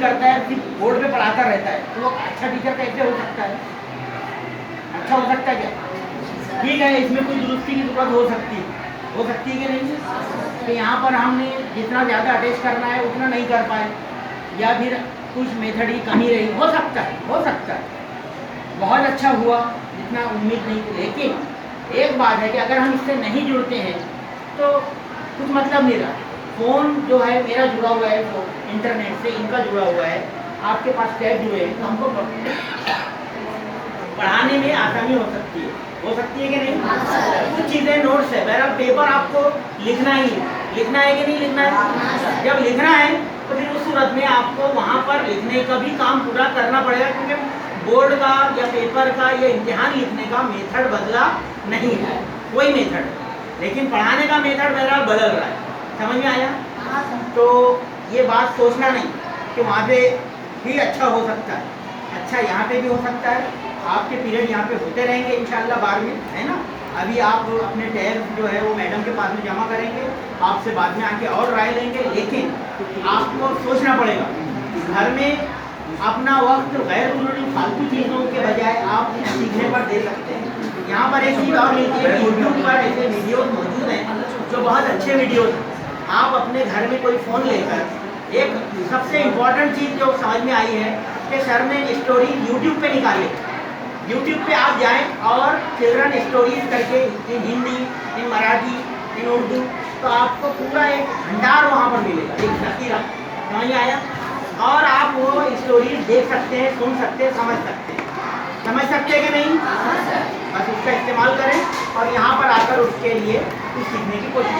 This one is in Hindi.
करता है, सिर्फ बोर्ड पे पढ़ाता रहता है, तो वो अच्छा टीचर कैसे हो सकता है? अच्छा हो सकता है क्या? ठीक है, इसमें कोई दुरुस्ती की जरूरत हो सकती है कि नहीं? तो यहाँ पर हमने जितना ज़्यादा अटैच करना है उतना नहीं कर पाए, या फिर कुछ मेथड की कमी रही, हो सकता है। बहुत अच्छा हुआ, जितना उम्मीद नहीं थी। लेकिन एक बात है कि अगर हम इससे नहीं जुड़ते हैं तो कुछ मतलब नहीं रहा। फ़ोन जो है मेरा जुड़ा हुआ है, तो इंटरनेट से इनका जुड़ा हुआ है, आपके पास टैब जुड़े हैं, तो हमको पढ़ाने में आसानी हो सकती है कि नहीं? कुछ चीज़ें नोट्स है, बहरहाल पेपर आपको लिखना है कि नहीं लिखना है? जब लिखना है तो फिर उस सूरत में आपको वहाँ पर लिखने का भी काम पूरा करना पड़ेगा, क्योंकि बोर्ड का या पेपर का या इम्तिहान लिखने का मेथड बदला नहीं है, वही मेथड है, लेकिन पढ़ाने का मेथड बहरहाल बदल रहा है। समझ में आया? तो ये बात सोचना नहीं कि वहाँ पे भी अच्छा हो सकता है, अच्छा यहाँ पे भी हो सकता है। आपके पीरियड यहाँ पे होते रहेंगे इंशाल्लाह बाद में, है ना? अभी आप अपने टैब जो है वो मैडम के पास में जमा करेंगे, आपसे बाद में आके और राय लेंगे, लेकिन आपको सोचना पड़ेगा घर में अपना वक्त गैर जरूरी फालतू चीज़ों के बजाय आप सीखने पर दे सकते हैं। यहाँ पर एक चीज़ और लीजिए, यूट्यूब पर ऐसे वीडियोस मौजूद हैं जो बहुत अच्छे वीडियोस हैं। आप अपने घर में कोई फ़ोन लेकर एक सबसे इम्पोर्टेंट चीज़ जो समझ में आई है कि सर ने स्टोरी यूट्यूब पे निकाली। यूट्यूब पे आप जाएं और चिल्ड्रन स्टोरीज करके इन हिंदी, इन मराठी, इन उर्दू, तो आपको पूरा एक भंडार वहाँ पर मिलेगा, एक ज़खीरा। समझ में आया? और आप वो स्टोरीज देख सकते हैं, सुन सकते हैं, समझ सकते हैं कि नहीं? बस उसका इस्तेमाल करें और यहाँ पर आकर उसके लिए कुछ सीखने की कोशिश